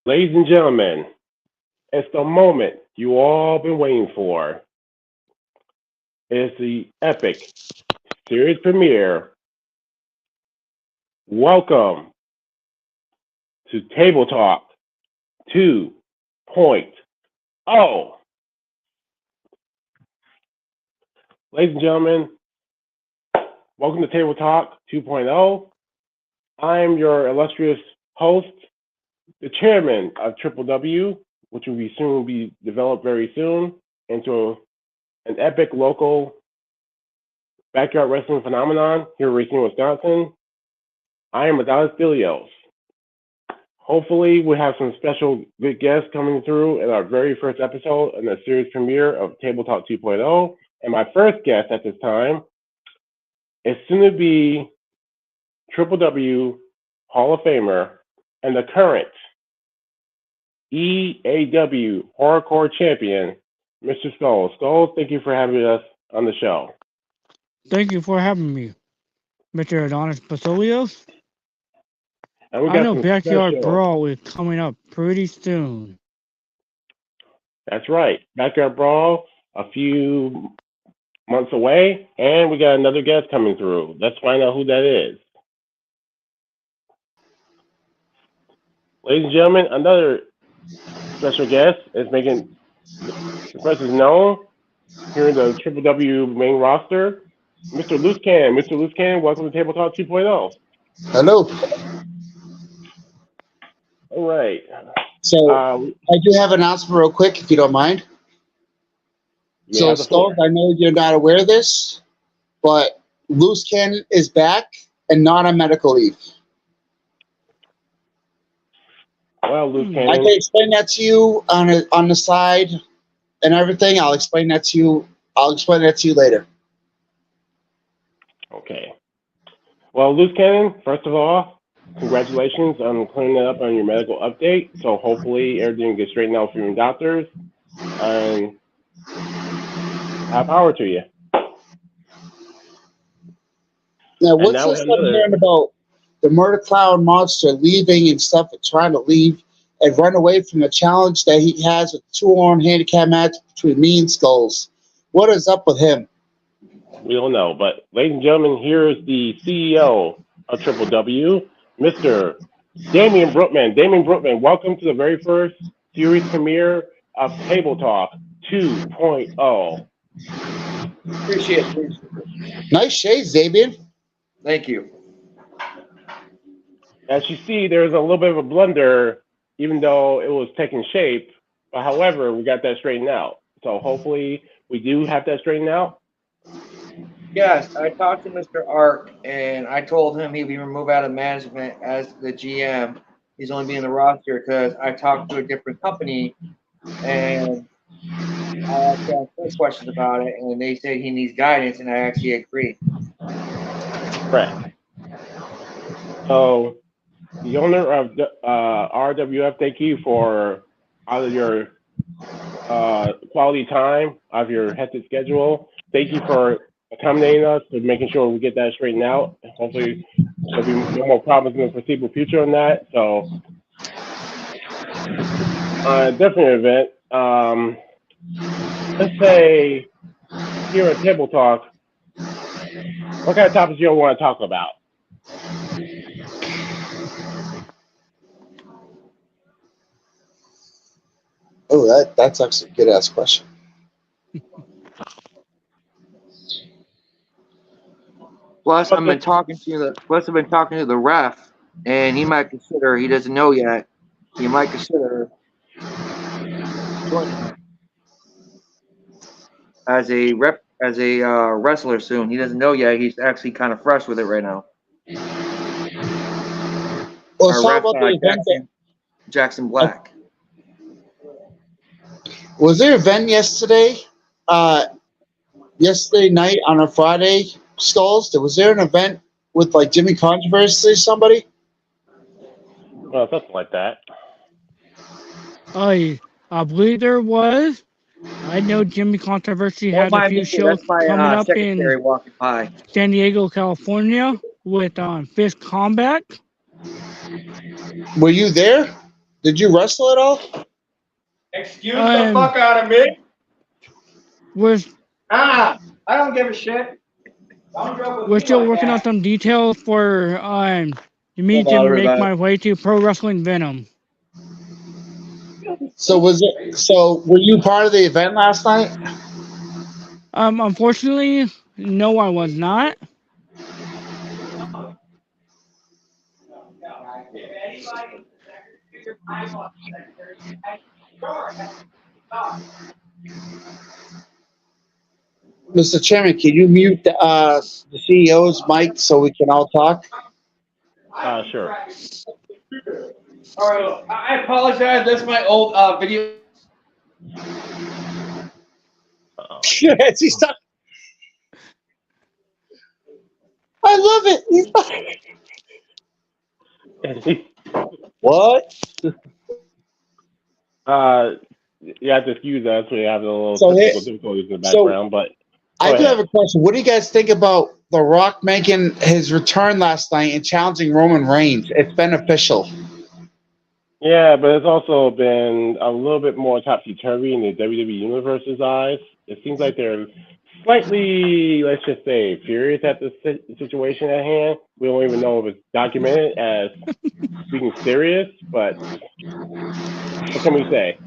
Ladies and gentlemen, it's the moment you all been waiting for. It's the epic series premiere. Welcome to Table Talk 2.0. Ladies and gentlemen, welcome to Table Talk 2.0. I am your illustrious host, the chairman of Triple W, which will be developed very soon into an epic local backyard wrestling phenomenon here in Racine, Wisconsin. I am Adonis Dilios. Hopefully, we have some special good guests coming through in our very first episode in the series premiere of Table Talk 2.0. And my first guest at this time is soon to be Triple W Hall of Famer and the current EAW Hardcore Champion, Mr. Skulls. Skulls, thank you for having us on the show. Thank you for having me, Mr. Adonis Basilios. And we I got know some Backyard special. Brawl is coming up pretty soon. That's right. Backyard Brawl, a few months away, and we got another guest coming through. Let's find out who that is. Ladies and gentlemen, another special guest is making the presence known here in the Triple W main roster, Mr. Loose Cannon. Mr. Loose Cannon, welcome to Table Talk 2.0. Hello. All right. So I do have an announcement real quick, if you don't mind. So, Skulls, I know you're not aware of this, but Loose Cannon is back and not on medical leave. Well, Loose Cannon, I can explain that to you on the side and everything. I'll explain that to you. I'll explain that to you later. Okay. Well, Loose Cannon, first of all, congratulations on cleaning up on your medical update. So hopefully everything gets straightened out for your doctors. And have power to you. Now, what's this I'm hearing about the Murder Clown monster leaving and stuff and trying to leave and run away from the challenge that he has with the 2-on handicap match between me and Skulls? What is up with him? We don't know, but ladies and gentlemen, here is the CEO of Triple W, Mr. Damian Brookman. Damian Brookman, welcome to the very first series premiere of Table Talk 2.0. Appreciate it. Nice shades, Damian. Thank you. As you see, there's a little bit of a blunder, even though it was taking shape. But however, we got that straightened out. So hopefully we do have that straightened out. Yes, I talked to Mr. Ark, and I told him he'd be removed out of management as the GM. He's only being in the roster because I talked to a different company, and I asked them questions about it, and they said he needs guidance, and I actually agreed. Correct. So the owner of RWF, thank you for out of your quality time, out of your hectic schedule. Thank you for accommodating us and making sure we get that straightened out. Hopefully there'll be no more problems in the foreseeable future on that. So different event. Let's say here at Table Talk, what kind of topics you want to talk about? Oh, that's actually a good ass question. Plus, I've been talking to the ref, and he might consider. He doesn't know yet. He might consider joining as a wrestler soon. He doesn't know yet. He's actually kind of fresh with it right now. Well, sorry about the event. Jackson Black. Was there an event yesterday? Yesterday night on a Friday, Skulls? Was there an event with like Jimmy Controversy or somebody? Well, something like that. I believe there was. I know Jimmy Controversy has a few shows coming up in San Diego, California with Fist Combat. Were you there? Did you wrestle at all? Excuse the fuck out of me. I don't give a shit. We're still working on some details for me to make my way to Pro Wrestling Venom. So were you part of the event last night? Unfortunately, no, I was not. Mr. Chairman, can you mute the CEO's mic so we can all talk? Sure. All right, I apologize. That's my old video. Yes, he's talking. I love it. What? You have to excuse us. We have a little technical difficulties in the background, but I do have a question. What do you guys think about The Rock making his return last night and challenging Roman Reigns? It's been official. Yeah, but it's also been a little bit more topsy-turvy in the WWE Universe's eyes. It seems like they're slightly, let's just say, furious at the situation at hand. We don't even know if it's documented as being serious, but what can we say?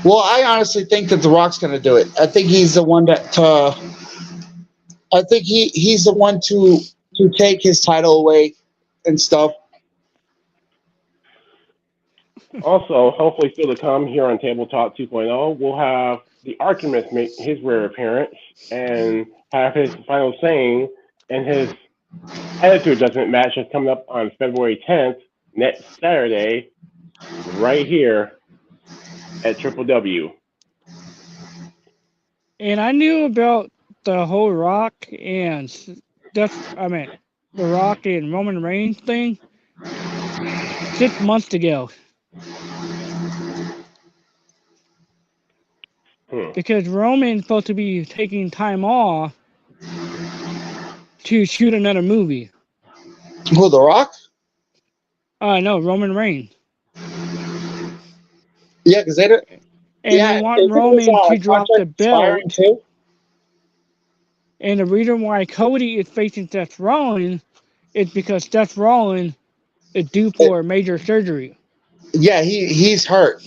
Well, I honestly think that The Rock's going to do it. I think he's the one that. I think he's the one to take his title away and stuff. Also, hopefully still to come here on Table Talk 2.0, we'll have the Archimist make his rare appearance and have his final saying in his Attitude Adjustment match that's coming up on February 10th, next Saturday, right here at Triple W. And I knew about the whole Rock and the Rock and Roman Reigns thing 6 months ago. Because Roman's supposed to be taking time off to shoot another movie. Who, The Rock? No, Roman Reigns. Yeah, because they don't. And they want Roman to drop the belt. Too? And the reason why Cody is facing Seth Rollins is because Seth Rollins is due for major surgery. Yeah, he's hurt.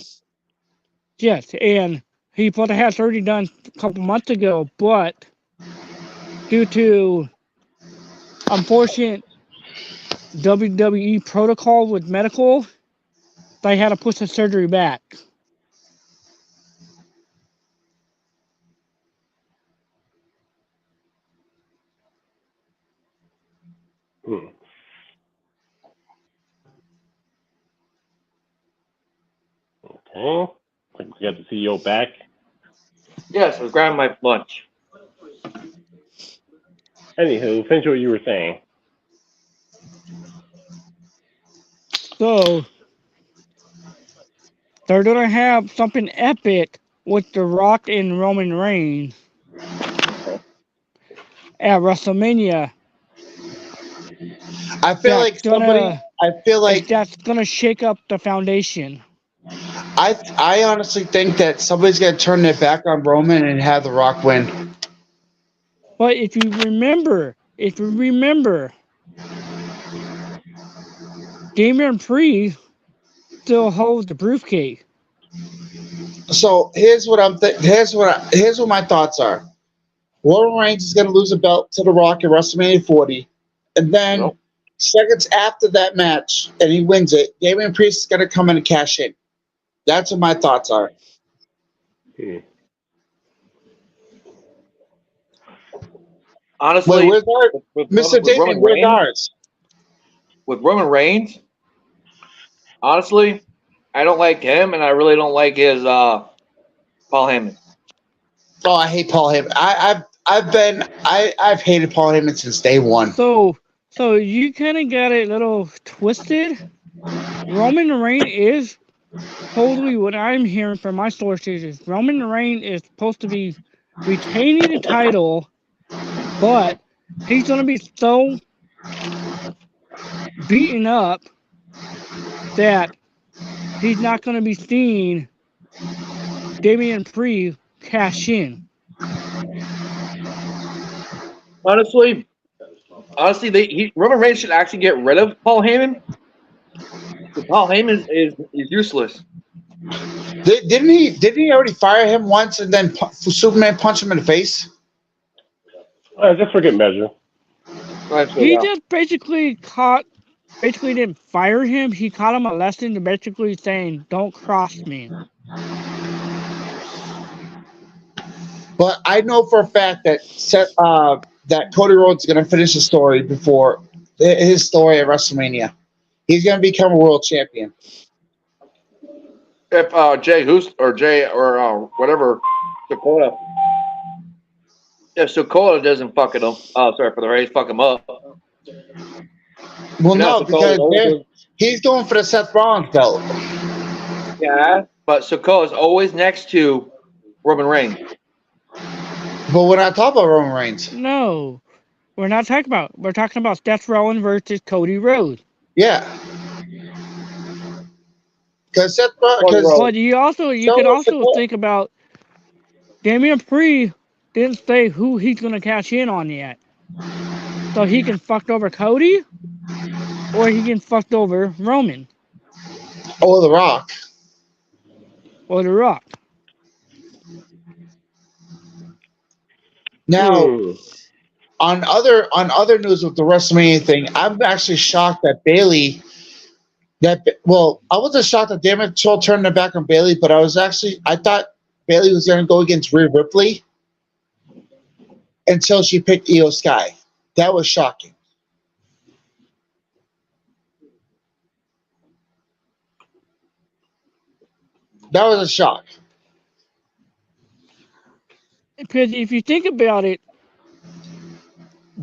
Yes, and he supposed to have surgery done a couple months ago, but due to unfortunate WWE protocol with medical, they had to push the surgery back. Okay. We got the CEO back. Yes, I was grabbing my lunch. Anywho, finish what you were saying. So, they're going to have something epic with The Rock and Roman Reigns at WrestleMania. I feel like that's going to shake up the foundation. I honestly think that somebody's going to turn their back on Roman and have The Rock win. But if you remember, Damian Priest still holds the briefcase. So here's what my thoughts are. Roman Reigns is going to lose a belt to The Rock at WrestleMania 40, and then seconds after that match, and he wins it, Damian Priest is going to come in and cash in. That's what my thoughts are. Honestly, Mr. Damien, where's ours? With Roman Reigns, honestly, I don't like him, and I really don't like his Paul Heyman. Oh, I hate Paul Heyman. I've hated Paul Heyman since day one. So you kind of got it a little twisted. Roman Reigns is totally what I'm hearing from my sources is Roman Reigns is supposed to be retaining the title, but he's going to be so beaten up that he's not going to be seeing Damian Priest cash in. Honestly, Roman Reigns should actually get rid of Paul Heyman. Paul Heyman is useless. Didn't he already fire him once and then Superman punched him in the face? Just for good measure. He just basically didn't fire him. He caught him a lesson to basically saying, "Don't cross me." But I know for a fact that that Cody Rhodes is going to finish his story before his story at WrestleMania. He's going to become a world champion. If Jay or whatever Dakota, if Dakota doesn't fuck it up, sorry for the race, fuck him up. Well, no, because he's going for the Seth Rollins belt. Yeah, but Sikoa is always next to Roman Reigns. But we're not talking about Roman Reigns. No, we're not talking about. We're talking about Seth Rollins versus Cody Rhodes. Yeah. Because But you could also think about Damian Priest didn't say who he's gonna cash in on yet. So he can fuck over Cody or he can fuck over Roman. Or The Rock. Or The Rock. Now on other news with the WrestleMania thing, I'm actually shocked that Bayley I wasn't shocked that Damage Control turned their back on Bayley, but I thought Bayley was going to go against Rhea Ripley until she picked Io Sky. That was shocking. That was a shock. Because if you think about it,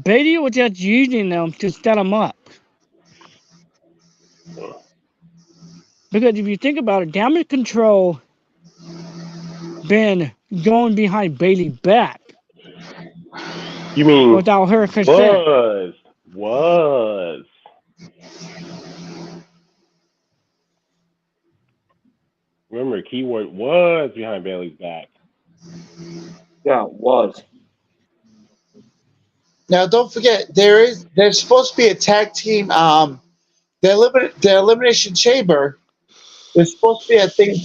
Bayley was just using them to set them up. Because if you think about it, Damage Control been going behind Bayley's back. You mean without her consent? Was. Remember, keyword was behind Bayley's back. Yeah, was. Now, don't forget, there's supposed to be a tag team. The Elimination Chamber. There's supposed to be a thing.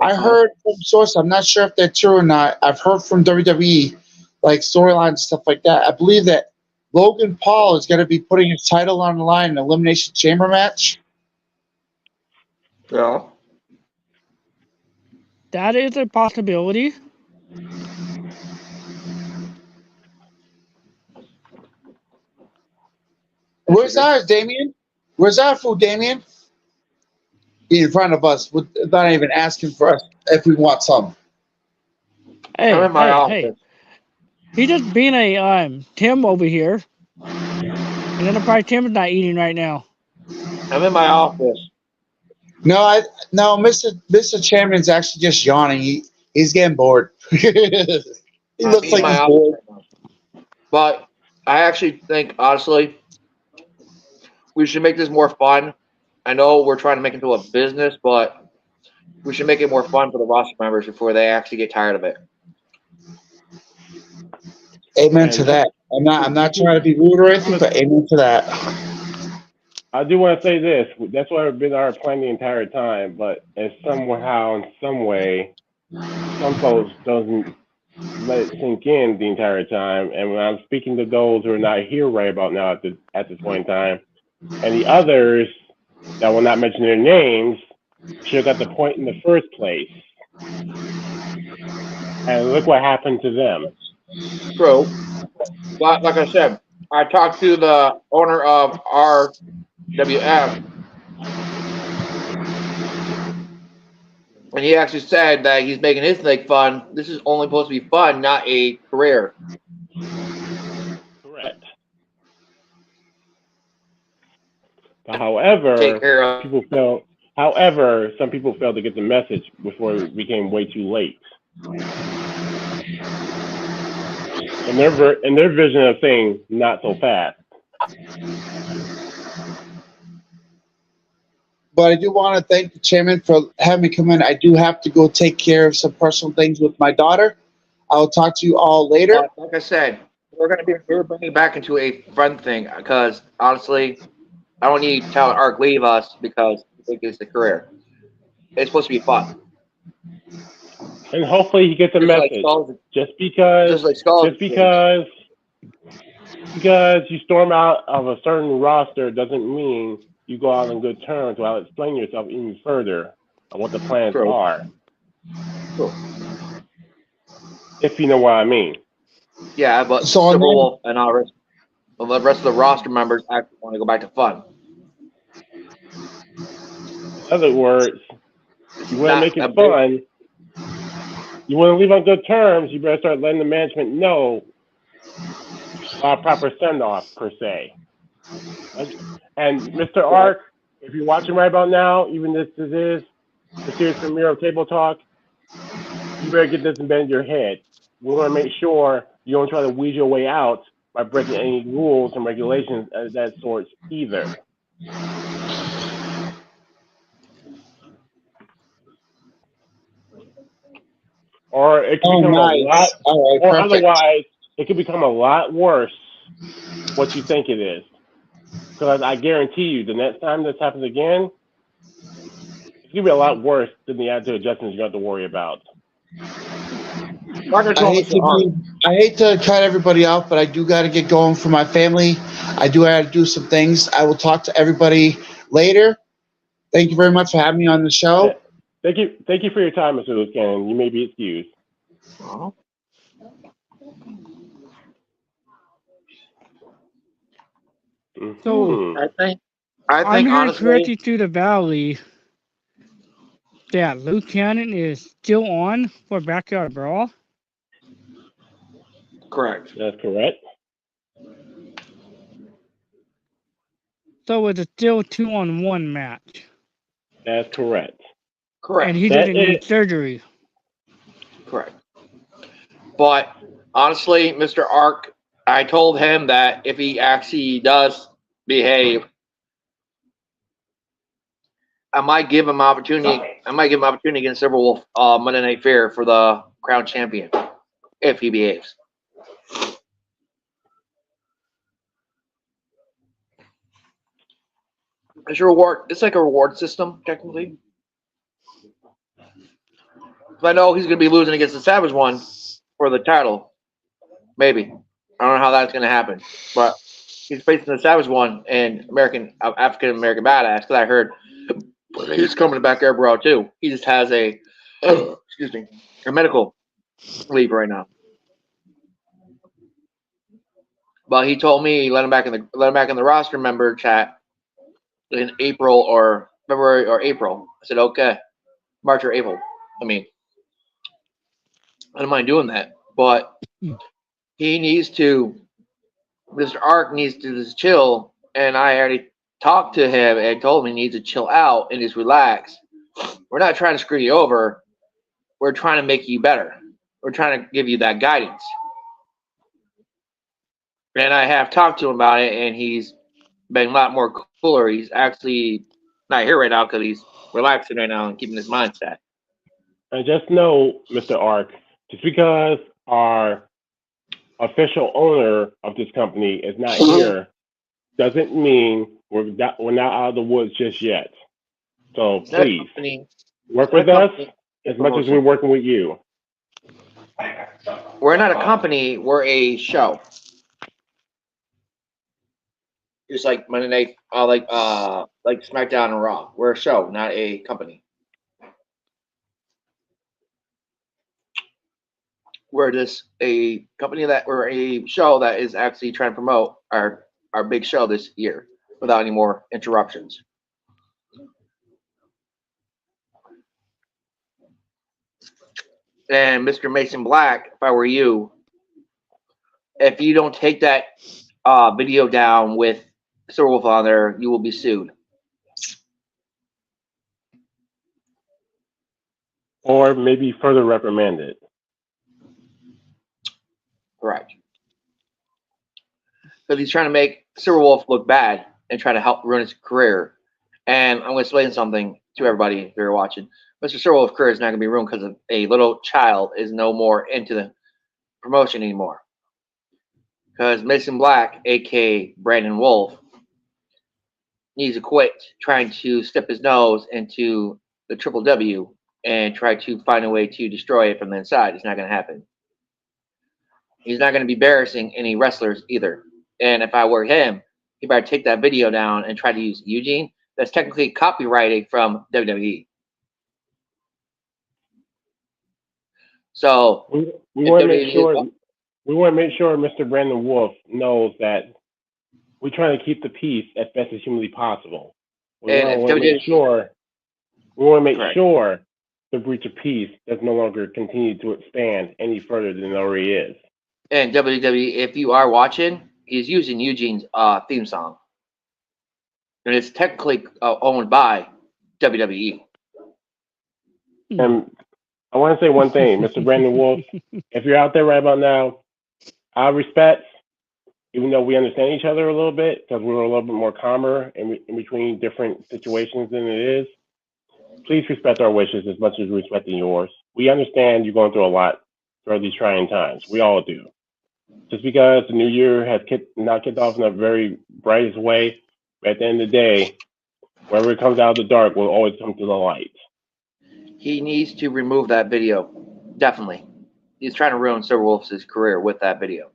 I heard from source. I'm not sure if they're true or not. I've heard from WWE, like storylines and stuff like that. I believe that Logan Paul is going to be putting his title on the line in an Elimination Chamber match. Yeah. That is a possibility. Where's ours, Damien? Where's our food, Damien? In front of us, without even asking for us if we want some. Hey. He just being a Tim over here. And then probably Tim's not eating right now. I'm in my office. No, Mr. Chairman's actually just yawning. He's getting bored. He looks like he's bored. But I actually think, honestly, we should make this more fun. I know we're trying to make it into a business, but we should make it more fun for the roster members before they actually get tired of it. Amen to that. I'm not trying to be rude or anything, but amen to that. I do want to say this. That's what I've been our plan the entire time, but it's somehow, in some way, some folks doesn't let it sink in the entire time. And when I'm speaking to those who are not here right about now at this point in time, and the others that will not mention their names should have got the point in the first place. And look what happened to them. True. But like I said, I talked to the owner of RWF, and he actually said that he's making his thing fun. This is only supposed to be fun, not a career. Correct. However, some people failed to get the message before it became way too late. And their vision of things, not so fast. But I do want to thank the chairman for having me come in. I do have to go take care of some personal things with my daughter. I'll talk to you all later. But like I said, we're bringing it back into a fun thing because honestly, I don't need to tell Ark leave us because I think it's the career. It's supposed to be fun. And hopefully he gets a Just like message. Skulls- Just because you storm out of a certain roster doesn't mean you go out on good terms while explaining yourself even further on what the plans True. are. True. If you know what I mean. Yeah, but So Silver Wolf and the rest of the roster members actually want to go back to fun. In other words, you want to make Not it fun. You want to leave on good terms, you better start letting the management know a proper send-off, per se. And Mr. Ark, if you're watching right about now, even if this is the series premiere of Table Talk, you better get this embedded in your head. We want to make sure you don't try to weasel your way out by breaking any rules and regulations of that sort either. Or it could become a lot, All right, or perfect. otherwise, it could become a lot worse what you think it is. Because I guarantee you, the next time this happens again, it's going to be a lot worse than the attitude adjustments you have to worry about. I hate to cut everybody off, but I do got to get going for my family. I do have to do some things. I will talk to everybody later. Thank you very much for having me on the show. Thank you for your time, Mr. Lucan. You may be excused. So I think I'm hearing honestly, correctly through the valley that Luke Cannon is still on for Backyard Brawl. correct. That's correct. So it's a still 2-on-1 match. That's correct. Correct. And he didn't need surgery. Correct. But honestly, Mr. Ark, I told him that if he actually does behave, I might give him opportunity. I might give him opportunity against Silver Wolf Monday Night Fair for the crown champion if he behaves. It's a reward. It's like a reward system technically. I know he's going to be losing against the Savage One for the title. Maybe. I don't know how that's going to happen. But he's facing the Savage One and African American Badass, because I heard he's coming to Backyard Brawl too. He just has a medical leave right now. But he told me let him back in the roster member chat in April or February or April. I said okay, March or April. I don't mind doing that, but he needs to. Mr. Ark needs to just chill, and I already talked to him and told him he needs to chill out and just relax. We're not trying to screw you over. We're trying to make you better. We're trying to give you that guidance. And I have talked to him about it, and he's been a lot more cooler. He's actually not here right now because he's relaxing right now and keeping his mindset. And just know, Mr. Ark, just because our official owner of this company is not here doesn't mean we're not out of the woods just yet. So please work with us as much as we're working with you. We're not a company, we're a show. Just like Monday Night, like SmackDown and Raw. We're a show, not a company. We're just a company we're a show that is actually trying to promote our big show this year without any more interruptions. And Mr. Mason Black, if I were you, if you don't take that video down with Silver Wolf on there, you will be sued. Or maybe further reprimanded. Correct. Because he's trying to make Silver Wolf look bad and try to help ruin his career. And I'm going to explain something to everybody if you're watching. Mr. Silverwolf's career is not going to be ruined because a little child is no more into the promotion anymore. Because Mason Black, aka Brandon Wolf, needs to quit trying to step his nose into the Triple W and try to find a way to destroy it from the inside. It's not going to happen. He's not going to be embarrassing any wrestlers either. And if I were him, he better take that video down and try to use Eugene. That's technically copyrighted from WWE. So we want to make sure Mr. Brandon Wolf knows that we're trying to keep the peace as best as humanly possible. We want to make sure the breach of peace does no longer continue to expand any further than it already is. And WWE, if you are watching, he's using Eugene's theme song. And it's technically owned by WWE. And I want to say one thing, Mr. Brandon Wolf, if you're out there right about now, I respect, even though we understand each other a little bit, because we're a little bit more calmer in between different situations than it is, please respect our wishes as much as we're respecting yours. We understand you're going through a lot throughout these trying times. We all do. Just because the new year has not kicked off in a very brightest way, but at the end of the day, wherever it comes out of the dark will always come to the light. He needs to remove that video. Definitely. He's trying to ruin Silverwolf's career with that video.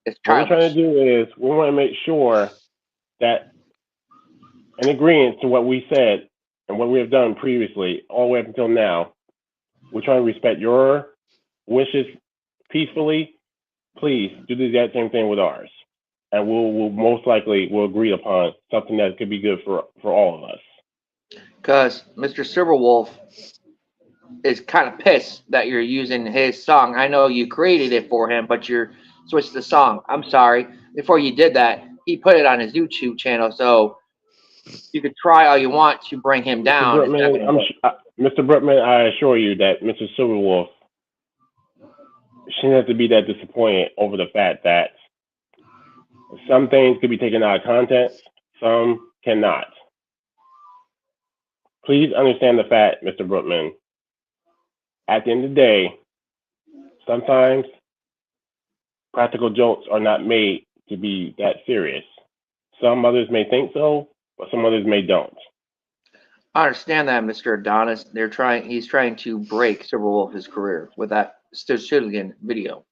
It's what we're trying to do is we want to make sure that in agreement to what we said and what we have done previously, all the way up until now, we're trying to respect your wishes peacefully. Please do the exact same thing with ours. And we'll most likely will agree upon something that could be good for all of us. Because Mr. Silverwolf is kind of pissed that you're using his song. I know you created it for him, but you're switched the song. I'm sorry. Before you did that, he put it on his YouTube channel, so you could try all you want to bring him down. Mr. Brookman, I assure you that Mr. Silverwolf shouldn't have to be that disappointed over the fact that some things could be taken out of context, some cannot. Please understand the fact, Mr. Brookman, at the end of the day, sometimes practical jokes are not made to be that serious. Some others may think so, but some others may don't. I understand that, Mr. Adonis. He's trying to break Silverwolf's career with that Stilligan video.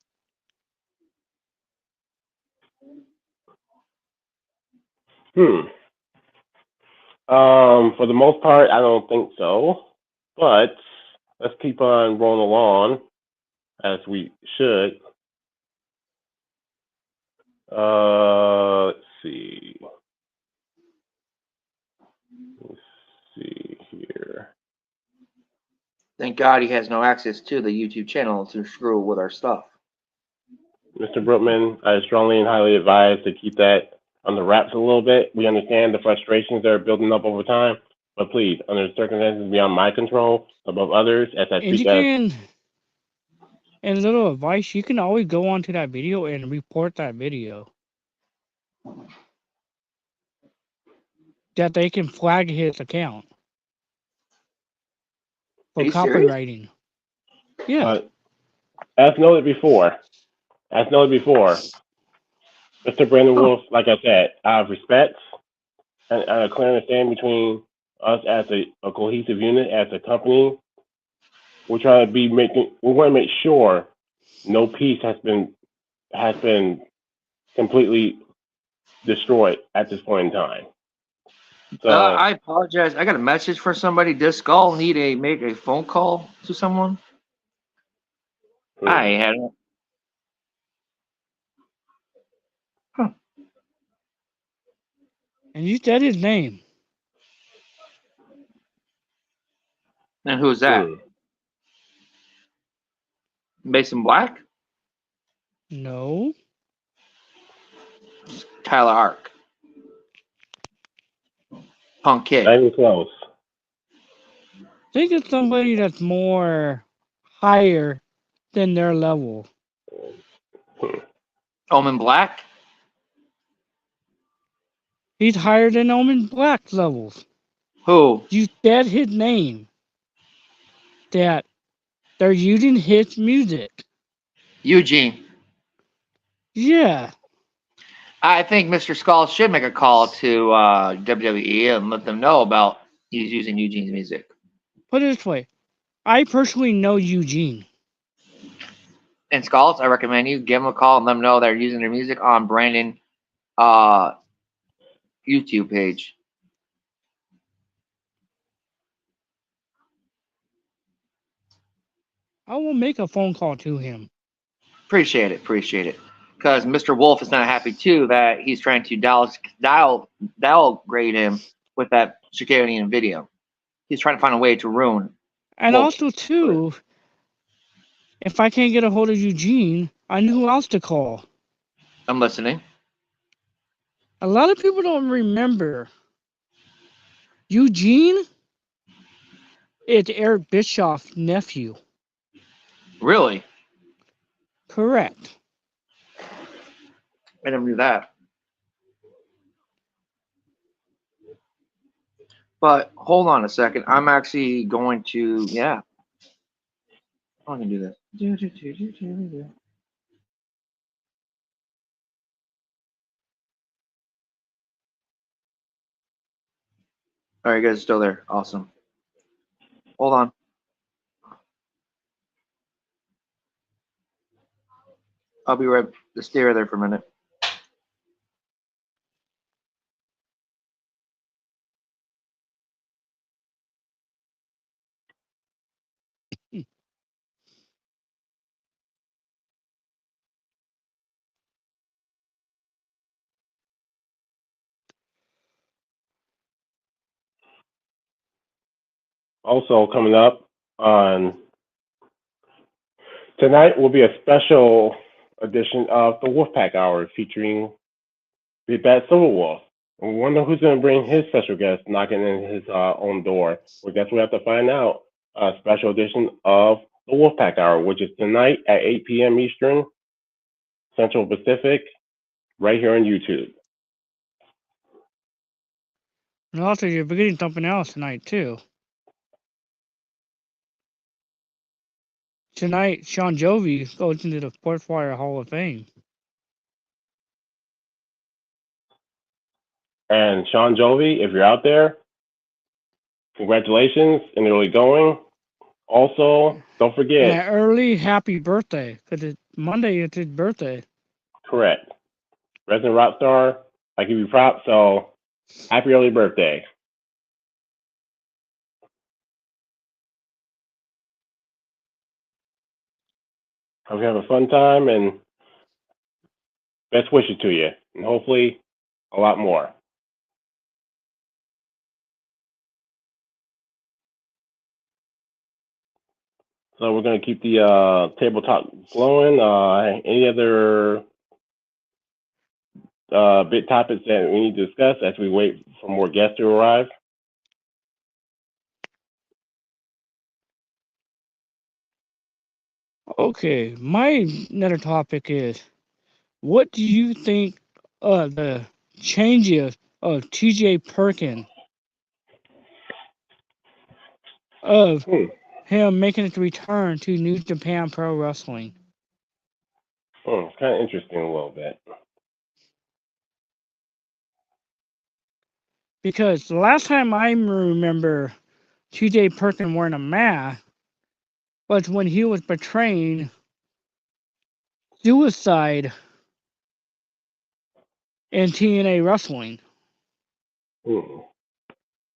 For the most part, I don't think so. But let's keep on rolling along as we should. Let's see. Let's see here. Thank God he has no access to the YouTube channel to screw with our stuff. Mr. Brookman, I strongly and highly advise to keep that on the wraps a little bit. We understand the frustrations that are building up over time, but please, under circumstances beyond my control, above others, as I speak and a little advice, you can always go onto that video and report that video. That they can flag his account for copywriting. Yeah. As noted before, Mr. Brandon Wolf, like I said, I have respect and a clear understanding between us as a cohesive unit, as a company. We want to make sure no piece has been completely destroyed at this point in time. So I apologize. I got a message for somebody. Does Skull need to make a phone call to someone? I had it. Huh. And you said his name. And who's that? Mason Black? No. Tyler Ark. Punk Kid. Not even close. Think it's somebody that's more higher than their level. Omen Black? He's higher than Omen Black levels. Who? You said his name. That they're using his music. Eugene. Yeah. I think Mr. Skull should make a call to WWE and let them know about he's using Eugene's music. Put it this way. I personally know Eugene. And Skulls, I recommend you give them a call and let them know they're using their music on Brandon YouTube page. I will make a phone call to him. Appreciate it. Because Mr. Wolf is not happy too that he's trying to downgrade him with that Shakarian video. He's trying to find a way to ruin. And Wolf. also too, if I can't get a hold of Eugene, I know who else to call. I'm listening. A lot of people don't remember. Eugene is Eric Bischoff's nephew. Really? Correct. I never knew that. But hold on a second. I'm actually going to, yeah. I'm going to do this. All right, you guys are still there. Awesome. Hold on. I'll be right. Just stay right there for a minute. Also coming up on tonight will be a special edition of the Wolfpack Hour featuring the Bad Silver Wolf. And we wonder who's going to bring his special guest knocking in his own door. Well, guess we have to find out. A special edition of the Wolfpack Hour, which is tonight at 8 p.m. Eastern, Central Pacific, right here on YouTube. And also, you're beginning something else tonight, too. Tonight, Sean Jovi goes into the Sportswire Hall of Fame. And Sean Jovi, if you're out there, congratulations in the early going. Also, don't forget. And an early happy birthday, because Monday it's his birthday. Correct. Resident Rockstar, I give you props, so happy early birthday. Hope you have a fun time and best wishes to you, and hopefully a lot more. So we're going to keep the table talk flowing. Any other big topics that we need to discuss as we wait for more guests to arrive? Okay, my another topic is, what do you think of the changes of TJ Perkins of him making his return to New Japan Pro Wrestling? It's kind of interesting a little bit. Because the last time I remember TJ Perkins wearing a mask was when he was portraying Suicide in TNA Wrestling.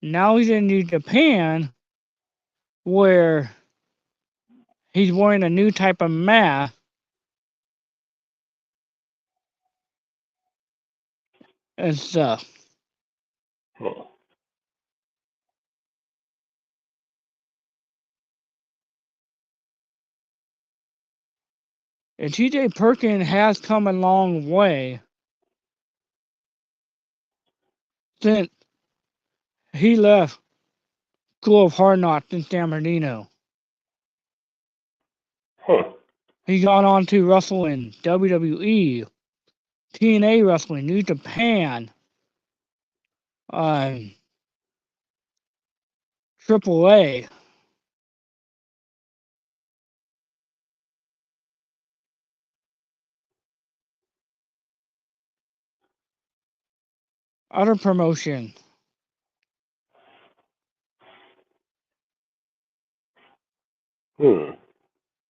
Now he's in New Japan, where he's wearing a new type of mask. And stuff. And TJ Perkins has come a long way since he left School of Hard Knocks in San Bernardino. He got on to wrestling WWE, TNA Wrestling, New Japan, AAA. Other promotion.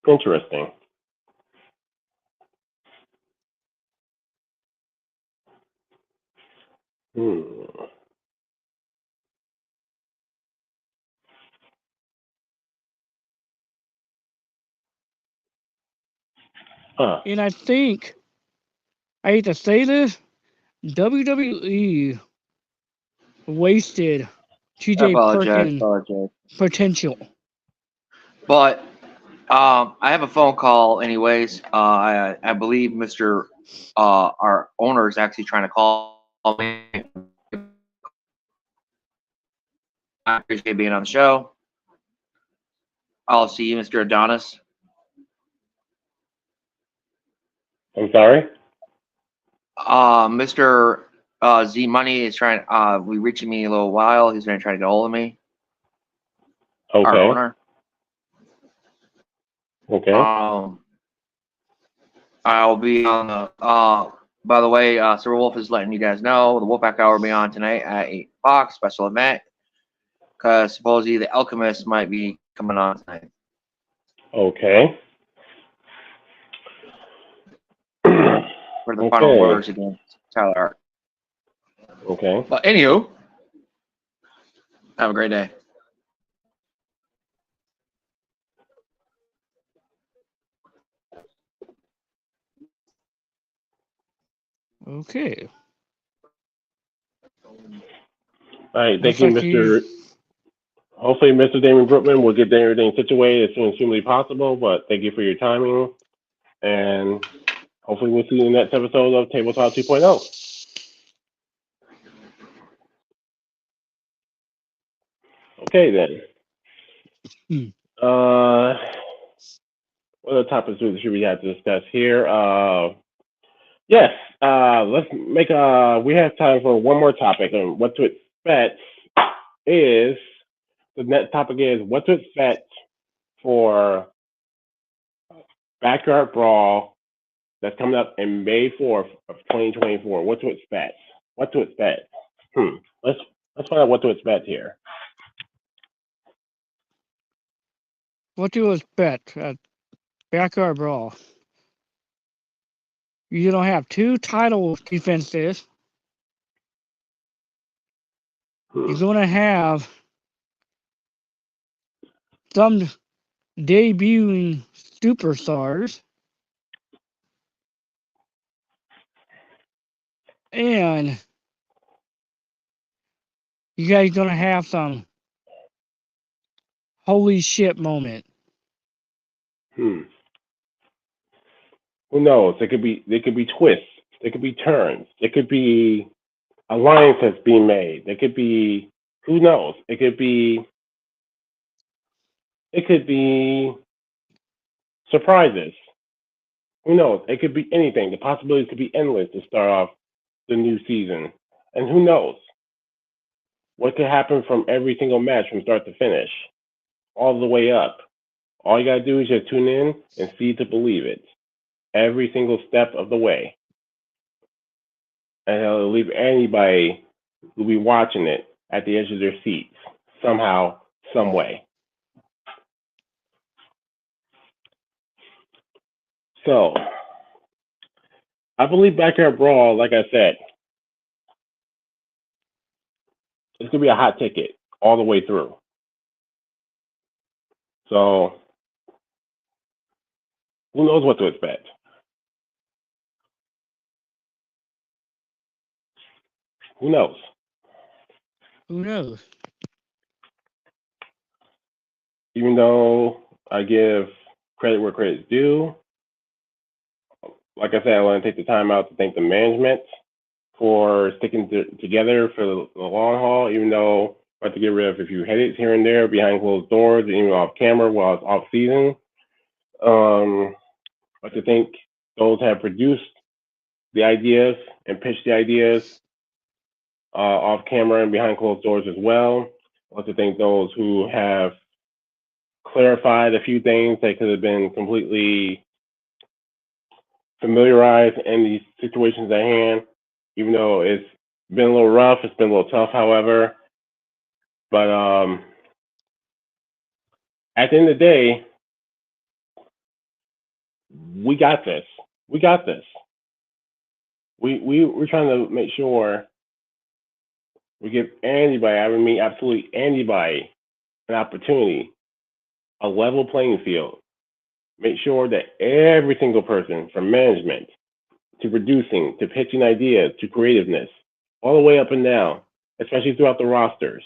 Interesting. Huh. And I think, I hate to say this, WWE wasted TJ Perkins' potential. But I have a phone call anyways. I believe Mr. Our owner is actually trying to call me. I appreciate being on the show. I'll see you, Mr. Adonis. I'm sorry? Mr. Z Money is trying we reaching me a little while. He's gonna try to get a hold of me. Okay. Our owner. Okay. I'll be on the by the way, Sir Wolf is letting you guys know the Wolfpack Hour will be on tonight at 8 o'clock, special event. Because supposedly the Alchemist might be coming on tonight. Okay. For the final words against Tyler Hart. Okay. But anywho, have a great day. Okay. All right. Thank you, Mr. Hopefully, Mr. Damon Brookman will get everything situated as soon as humanly possible. But thank you for your timing. And hopefully, we'll see you in the next episode of Table Talk 2.0. Okay, then. What other topics should we have to discuss here? Yes, let's make we have time for one more topic, and what to expect is, the next topic is what to expect for Backyard Brawl that's coming up in May 4th of 2024. What to expect? What to expect? Let's find out what to expect here. What to expect at Backyard Brawl? You're going to have two title defenses. You're going to have some debuting superstars. And you guys going to have some holy shit moment. Who knows? There could be twists. There could be turns. There could be alliances being made. There could be, who knows? It could be surprises. Who knows? It could be anything. The possibilities could be endless to start off the new season. And who knows what could happen from every single match from start to finish, all the way up. All you got to do is just tune in and see to believe it. Every single step of the way. And it'll leave anybody who'll be watching it at the edge of their seats, somehow, some way. So, I believe Backyard Brawl, like I said, it's going to be a hot ticket all the way through. So, who knows what to expect? Who knows? Who knows? Even though I give credit where credit's due, like I said, I want to take the time out to thank the management for sticking together for the long haul, even though I have to get rid of a few headaches here and there behind closed doors and even off camera while it's off season. I'd like to thank those who have produced the ideas and pitched the ideas off camera and behind closed doors as well. I'd like to thank those who have clarified a few things that could have been completely familiarized in these situations at hand, even though it's been a little rough, it's been a little tough, however. But at the end of the day, we got this. We got this. We're trying to make sure we give anybody, I mean absolutely anybody, an opportunity, a level playing field. Make sure that every single person, from management to producing to pitching ideas to creativeness, all the way up and down, especially throughout the rosters,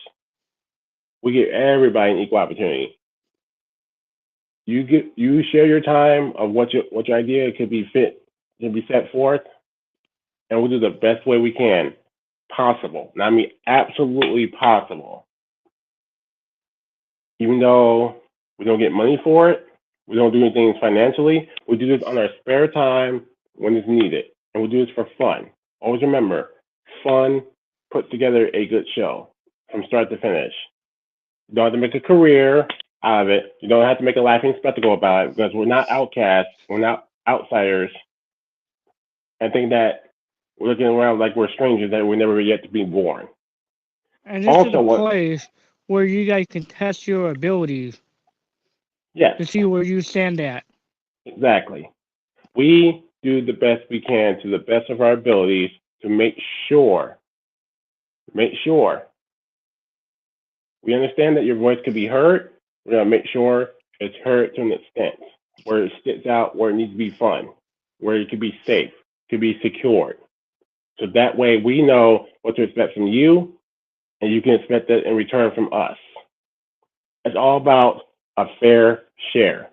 we give everybody an equal opportunity. You share your time of what your idea could be set forth, and we'll do the best way we can possible. And I mean absolutely possible. Even though we don't get money for it, we don't do anything financially, we do this on our spare time when it's needed. And we'll do this for fun. Always remember, fun puts together a good show from start to finish. You don't have to make a career out of it. You don't have to make a laughing spectacle about it, because we're not outcasts, we're not outsiders. I think that we're looking around like we're strangers that we're never yet to be born. And this is a place where you guys can test your abilities. Yes. To see where you stand at. Exactly. We do the best we can to the best of our abilities to make sure we understand that your voice could be heard. We're going to make sure it's heard to an extent where it sticks out, where it needs to be fun, where it could be safe, could be secured. So that way we know what to expect from you, and you can expect that in return from us. It's all about a fair share.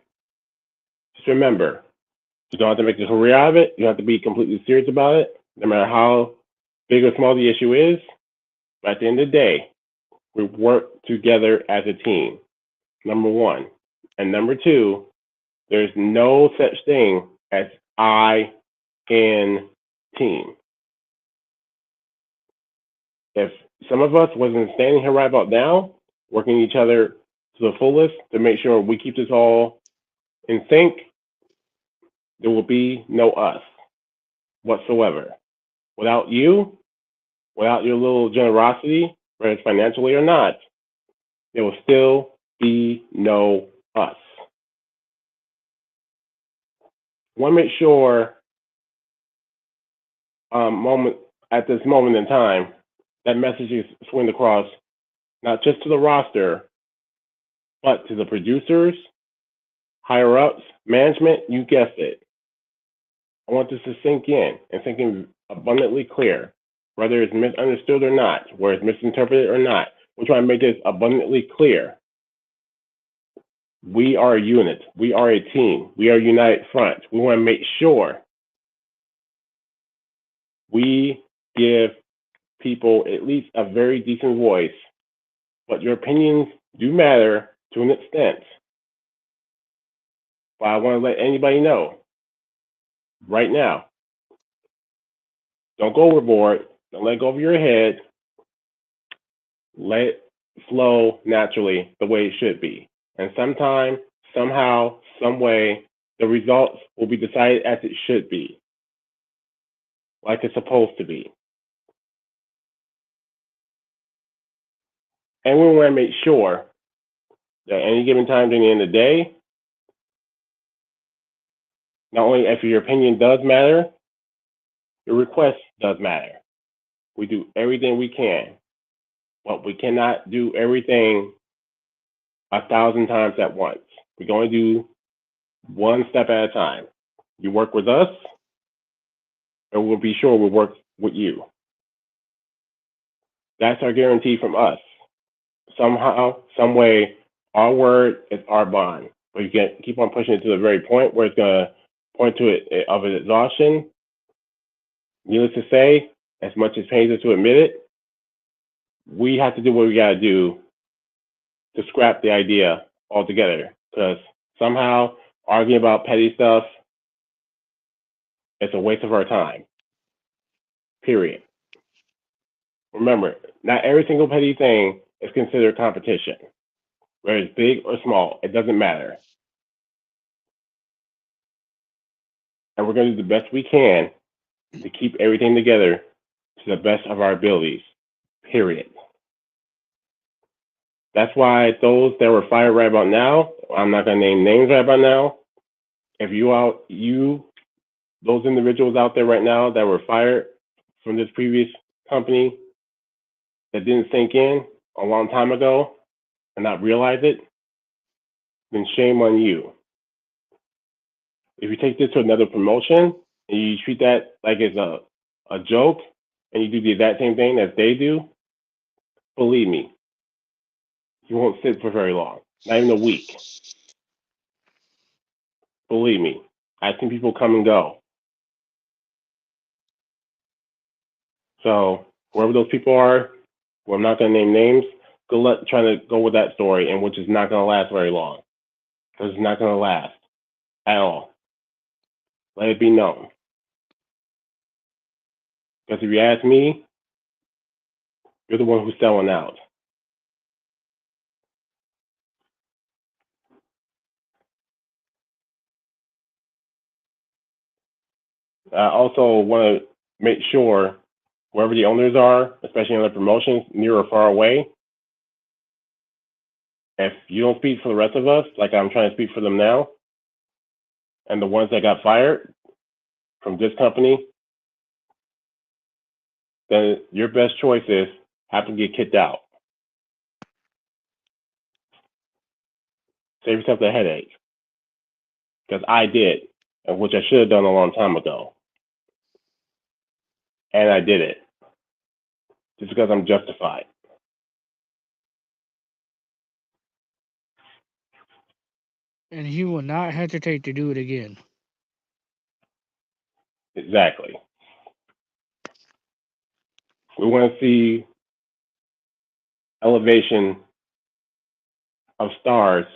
Just remember, you don't have to make a career out of it. You don't have to be completely serious about it, no matter how big or small the issue is. But at the end of the day, we work together as a team, number one. And number two, there's no such thing as I in team. If some of us wasn't standing here right about now, working each other to the fullest to make sure we keep this all in sync, there will be no us whatsoever. Without you, without your little generosity, whether it's financially or not, there will still be no us. I want to make sure at this moment in time, that message is swinging across not just to the roster, but to the producers, higher ups, management, you guessed it. I want this to sink in and sink in abundantly clear, whether it's misunderstood or not, whether it's misinterpreted or not. We're trying to make this abundantly clear. We are a unit. We are a team. We are a united front. We want to make sure we give people at least a very decent voice, but your opinions do matter to an extent. But I want to let anybody know right now, don't go overboard. Don't let go of your head. Let it flow naturally the way it should be. And sometime, somehow, some way, the results will be decided as it should be, like it's supposed to be. And we want to make sure that any given time during the end of the day, not only if your opinion does matter, your request does matter. We do everything we can, but we cannot do everything 1,000 times at once. We can only do one step at a time. You work with us, and we'll be sure we'll work with you. That's our guarantee from us. Somehow, some way, our word is our bond. But you can keep on pushing it to the very point where it's going to point to it of an exhaustion. Needless to say, as much as pains us to admit it, we have to do what we got to do to scrap the idea altogether. Because somehow arguing about petty stuff, it's a waste of our time. Period. Remember, not every single petty thing is considered competition. Whether it's big or small, it doesn't matter. And we're going to do the best we can to keep everything together to the best of our abilities, period. That's why those that were fired right about now, I'm not going to name names right about now. If those individuals out there right now that were fired from this previous company that didn't sink in a long time ago and not realize it, then shame on you. If you take this to another promotion and you treat that like it's a joke and you do the exact same thing as they do, believe me, you won't sit for very long, not even a week. Believe me, I've seen people come and go. So whoever those people are, well, I'm not going to name names, trying to go with that story, and which is not going to last very long. Because it's not going to last at all. Let it be known. Because if you ask me, you're the one who's selling out. I also want to make sure wherever the owners are, especially in the promotions, near or far away, if you don't speak for the rest of us, like I'm trying to speak for them now, and the ones that got fired from this company, then your best choice is have to get kicked out. Save yourself the headache. Because I did, which I should have done a long time ago. And I did it. Just because I'm justified. And he will not hesitate to do it again. Exactly. We want to see elevation of stars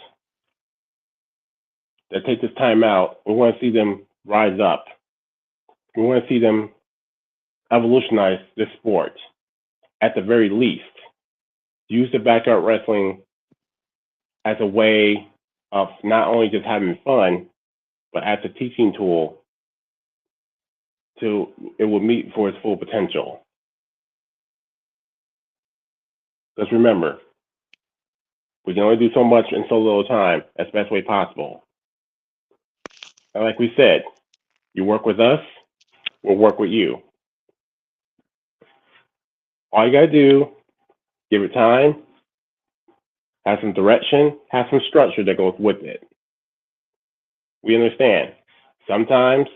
that take this time out. We want to see them rise up. We want to see them evolutionize this sport. At the very least, use the backyard wrestling as a way of not only just having fun, but as a teaching tool it will meet for its full potential. Because remember, we can only do so much in so little time as best way possible. And like we said, you work with us, we'll work with you. All you gotta do, give it time, have some direction, have some structure that goes with it. We understand. Sometimes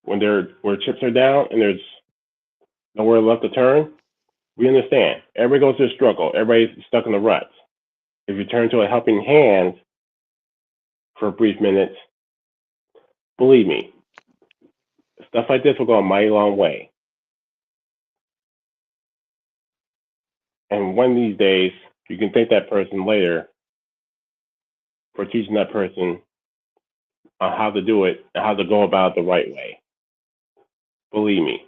where chips are down and there's nowhere left to turn, we understand. Everybody goes through a struggle. Everybody's stuck in the rut. If you turn to a helping hand for a brief minute, believe me, stuff like this will go a mighty long way. And one of these days, you can thank that person later for teaching that person on how to do it and how to go about it the right way. Believe me.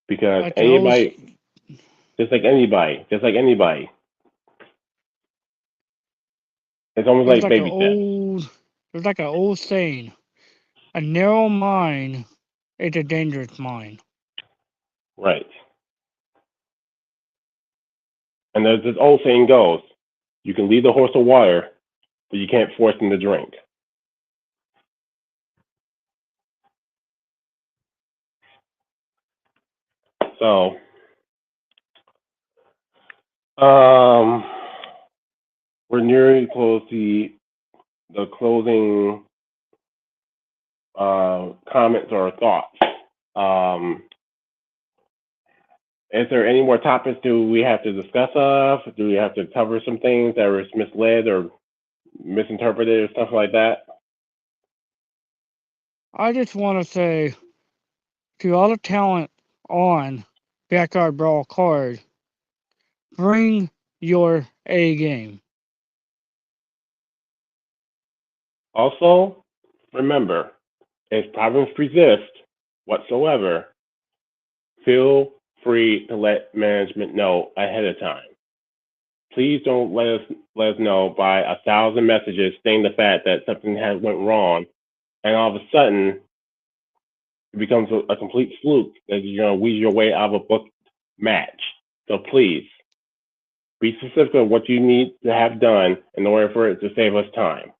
Because anybody, just like anybody, it's almost like baby steps. There's like an old saying, a narrow mind is a dangerous mind. Right. And as this old saying goes, you can lead the horse to water, but you can't force him to drink. So, we're nearing close to the closing comments or thoughts. Is there any more topics do we have to discuss of? Do we have to cover some things that were misled or misinterpreted or stuff like that? I just want to say to all the talent on Backyard Brawl card, bring your A game. Also, remember, If problems persist whatsoever, feel free to let management know ahead of time. Please don't let us know by 1,000 messages stating the fact that something has went wrong, and all of a sudden it becomes a complete fluke that you're going to weasel your way out of a booked match. So please be specific of what you need to have done in order for it to save us time.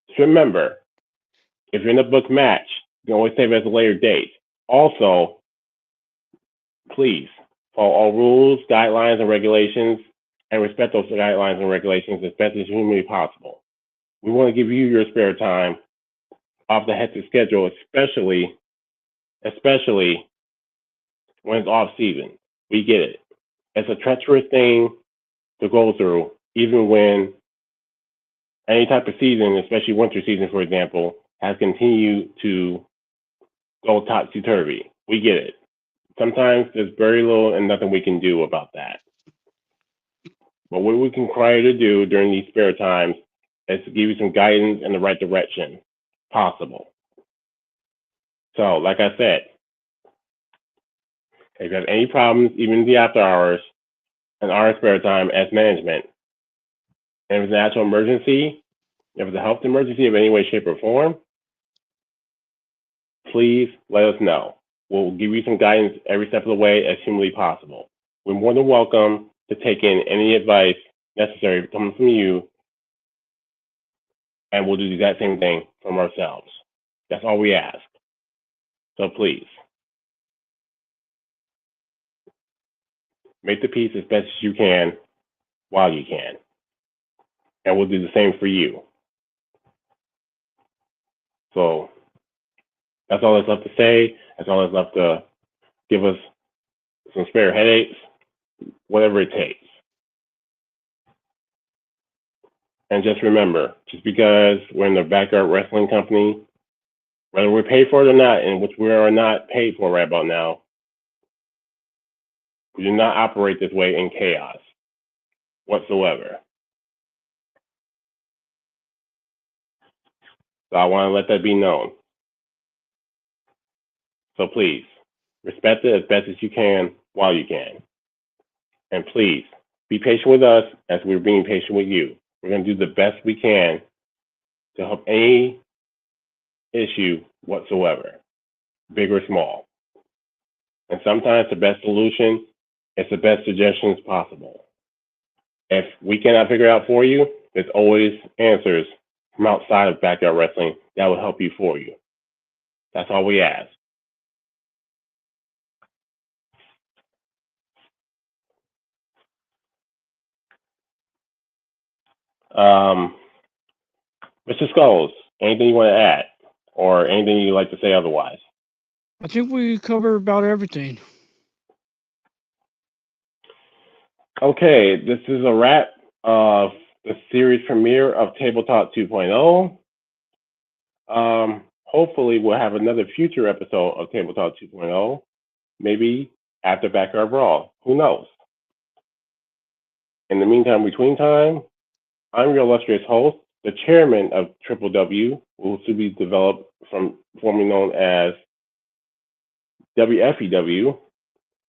Just remember, if you're in a booked match, you can always save it as a later date. Also, please follow all rules, guidelines, and regulations, and respect those guidelines and regulations as best as humanly possible. We want to give you your spare time off the hectic schedule, especially when it's off season. We get it. It's a treacherous thing to go through, even when any type of season, especially winter season, for example, has continued to go topsy-turvy. We get it. Sometimes there's very little and nothing we can do about that. But what we can try to do during these spare times is to give you some guidance in the right direction possible. So, like I said, if you have any problems, even in the after hours and our spare time as management, and if it's an actual emergency, if it's a health emergency of any way, shape, or form, please let us know. We'll give you some guidance every step of the way as humanly possible. We're more than welcome to take in any advice necessary coming from you, and we'll do the exact same thing from ourselves. That's all we ask. So please, make the peace as best as you can while you can. And we'll do the same for you. So that's all that's left to say. That's all that's left to give us some spare headaches, whatever it takes. And just remember, just because we're in the Backyard Wrestling Company, whether we're paid for it or not, and which we are not paid for right about now, we do not operate this way in chaos whatsoever. So I want to let that be known. So please, respect it as best as you can while you can. And please, be patient with us as we're being patient with you. We're going to do the best we can to help any issue whatsoever, big or small. And sometimes the best solution is the best suggestions possible. If we cannot figure it out for you, there's always answers from outside of Backyard Wrestling that will help you for you. That's all we ask. Mr. Skulls, anything you want to add or anything you'd like to say otherwise? I think we covered about everything. Okay, this is a wrap of the series premiere of Table Talk 2.0. Hopefully, we'll have another future episode of Table Talk 2.0, maybe after Backyard Brawl. Who knows? In the meantime, between time, I'm your illustrious host, the chairman of Triple W, who will soon be developed from formerly known as WFEW.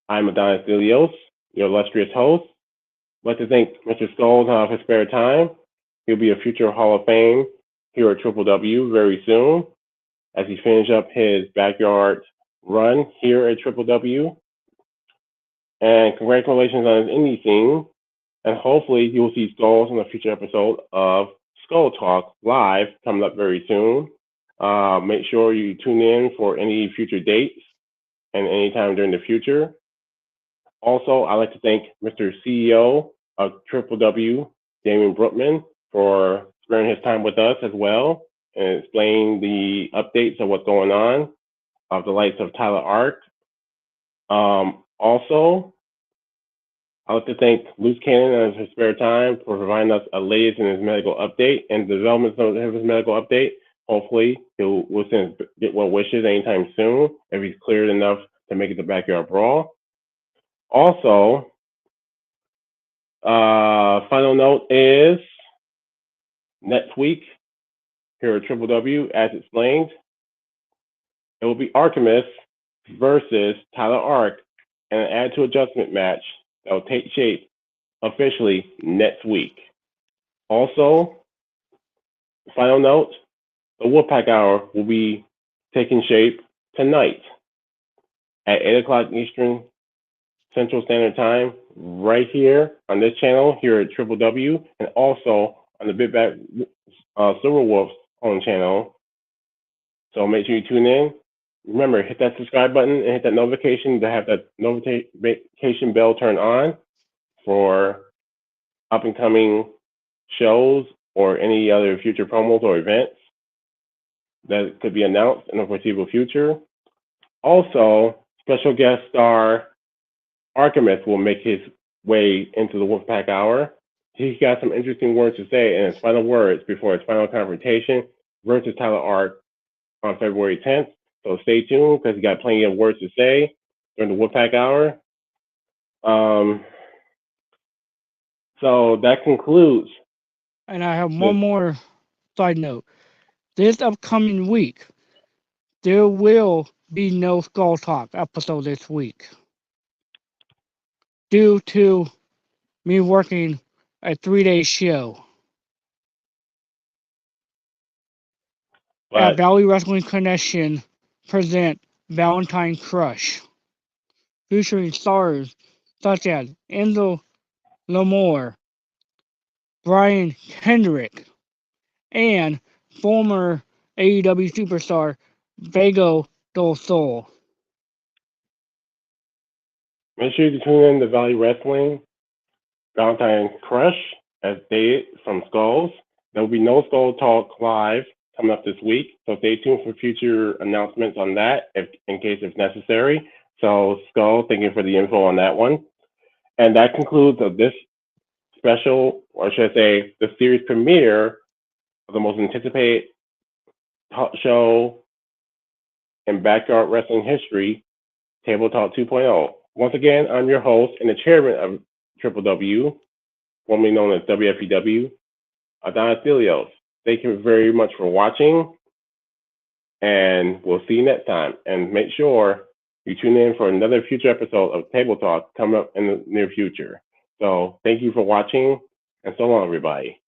I'm Adonis Delios, your illustrious host. I'd like to thank Mr. Skulls for his spare time. He'll be a future Hall of Fame here at Triple W very soon as he finishes up his backyard run here at Triple W. And congratulations on his indie scene. And hopefully you will see Skulls in a future episode of Skull Talk Live coming up very soon. Make sure you tune in for any future dates and anytime during the future. Also, I'd like to thank Mr. CEO of Triple W, Damien Brookman, for sparing his time with us as well and explaining the updates of what's going on of the likes of Tyler Ark. Also, I'd like to thank Luce Cannon and his spare time for providing us a latest in his medical update and the development of his medical update. Hopefully, we'll get well wishes anytime soon if he's cleared enough to make it to Backyard Brawl. Also, final note is next week here at Triple W, as explained, it will be Artemis versus Tyler Ark in an add to adjustment match that will take shape officially next week. Also, final note, the Wolfpack Hour will be taking shape tonight at 8 o'clock Eastern Central Standard Time, right here on this channel here at Triple W, and also on the Big Back Silver Wolf's own channel. So make sure you tune in. Remember, hit that subscribe button and hit that notification to have that notification bell turned on for up and coming shows or any other future promos or events that could be announced in the foreseeable future. Also, special guest star Artemis will make his way into the Wolfpack Hour. He's got some interesting words to say in his final words before his final confrontation versus Tyler Ark on February 10th. So stay tuned because he got plenty of words to say during the Wolfpack Hour. So that concludes. And I have one more side note. This upcoming week, there will be no Skull Talk episode this week, due to me working a 3-day show at Valley Wrestling Connection present Valentine Crush, featuring stars such as Enzo L'Amore, Brian Kendrick, and former AEW superstar Vego del Sol. Make sure you tune in to Valley Wrestling Valentine Crush as stated from Skulls. There will be no Skull Talk live coming up this week, so stay tuned for future announcements on that in case it's necessary. So Skull, thank you for the info on that one. And that concludes this special, or should I say, the series premiere of the most anticipated talk show in backyard wrestling history, Table Talk 2.0. Once again, I'm your host and the chairman of Triple W, formerly known as WFPW, Adonis Delios. Thank you very much for watching, and we'll see you next time. And make sure you tune in for another future episode of Table Talk coming up in the near future. So thank you for watching, and so long, everybody.